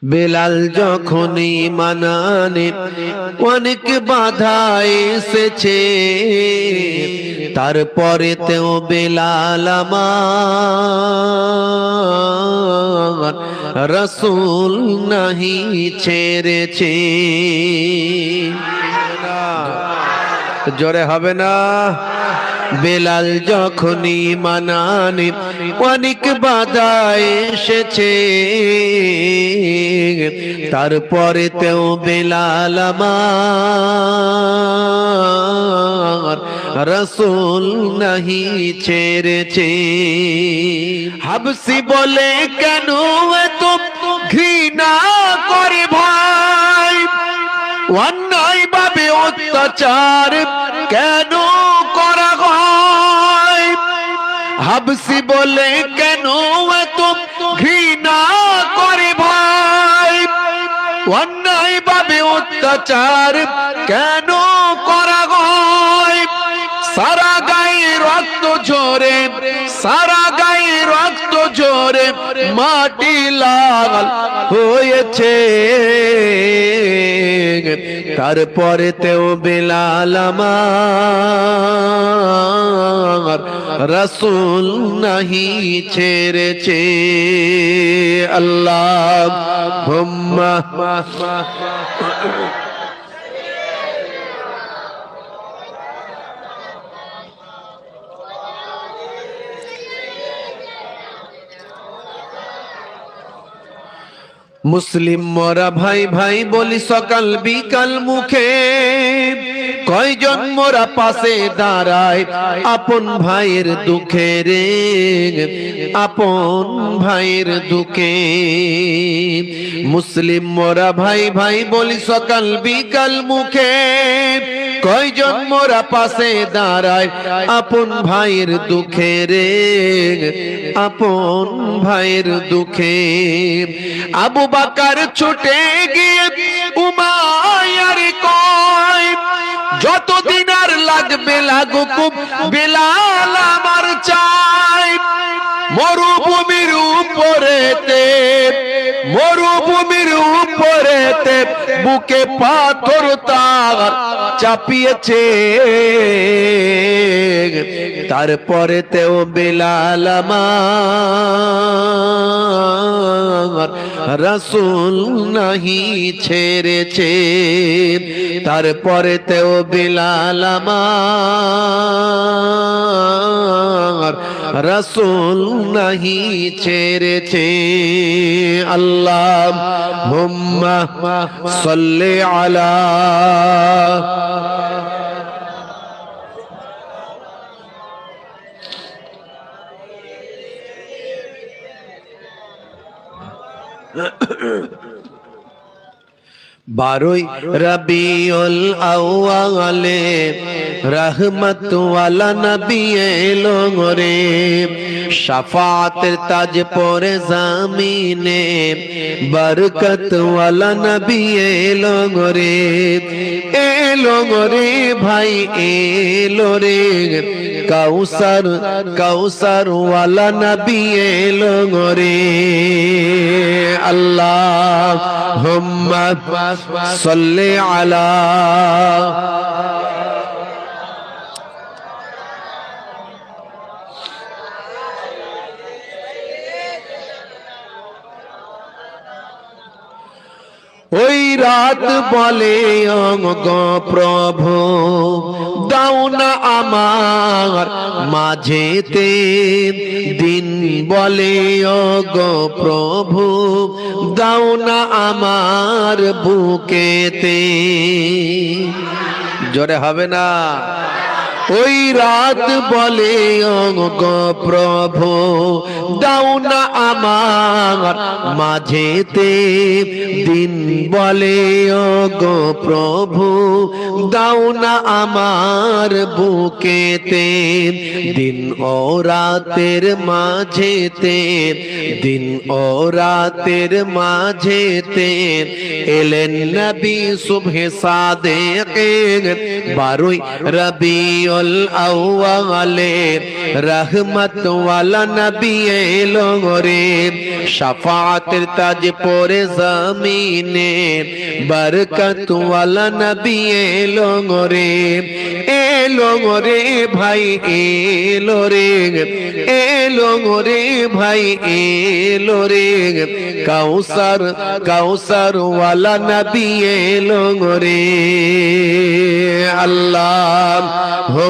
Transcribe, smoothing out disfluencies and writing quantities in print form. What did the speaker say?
বেলাল যখন ঈমান আনে অনেক বাধা এসেছে, তারপরেতেও বেলাল আমার রাসূল নাহি ছেড়েছে। জোরে হবে না? বেলাল যখন ঈমান আনে অনেক বাধা এসেছে, তারপরেতেও বেলাল আমার রাসূল নাহি ছেড়েছে। হাবসি বলে কেন এত ঘৃণা করে ভাই, অন্যায় ভাবে অত্যাচার কেন করা হয়? হাবসি বলে কেন এত ঘৃণা করে ভাই, অন্যায় ভাবে অত্যাচার কেন করা হয়? সারা গায়ে রক্ত ঝরে, সারা গায়ে রক্ত ঝরে মাটি লাল হয়েছে, তারপরেতেও বেলাল আমার রাসূল নাহি ছেড়েছে। আল্লাহুম্মা মুসলিম মোরা ভাই ভাই বলি সকাল বিকাল মুখে, কয়জন মোরা পাশে দাঁড়ায় আপন ভাইয়ের দুঃখে রে, আপন ভাইয়ের দুঃখে। মুসলিম মোরা ভাই ভাই বলি সকাল বিকাল মুখে, কয়জন মোরা পাশে দাঁড়ায় আপন ভাইয়ের দুঃখে রে, আপন ভাইয়ের দুঃখে। আবু বকর ছুটে গিয়ে উমাইয়ার কয়, যতদিন আর লাগবে লাগুক বেলাল আমার চাই। মরুভূমির উপরেতে, মরুভূমির উপরেতে বুকে পাথর তার চাপিয়েছে, তারপরেতেও বেলাল আমার রাসূল নাহি ছেড়েছে, তারপরেতেও বেলাল আমার রাসূল নাহি ছেড়েছে। আল্লাহুম্মা সাল্লি আলা বারোই রবিউল আউয়ালে রহমত ওয়ালা নবী এলো রে, শাফাতের তাজ পরে জামিনে বরকত ওয়ালা নবী এলো রে, এলো রে ভাই এলো রে, কাউসার কাউসার ওয়ালা নবী এলো রে। আল্লাহুম্মা সাল্লি আলা ওই রাত বলে গো প্রভু দাও না আমার মাঝেতে, দিন বলে গো প্রভু দাও না আমার বুকেতে। জোরে হবে না? ওই রাত বলে গো প্রভু দাও না আমার মাঝেতে, দিন বলে গো প্রভু দাও না আমার বুকেতে, দিন ও রাতের মাঝেতে, দিন ও রাতের মাঝেতে এলেন নবী সুবহে সাদেক, বারোই রবিউল রবিউল আউয়ালে রহমত ওয়ালা নবী এলো রে শাফাতের তাজ পরে জমিনে বরকত ওয়ালা নবী এলো রে এলো রে ভাই এলো রে এলো রে ভাই এলো রে কাউসার কাউসার ওয়ালা নবী এলো রে আল্লাহুম্মা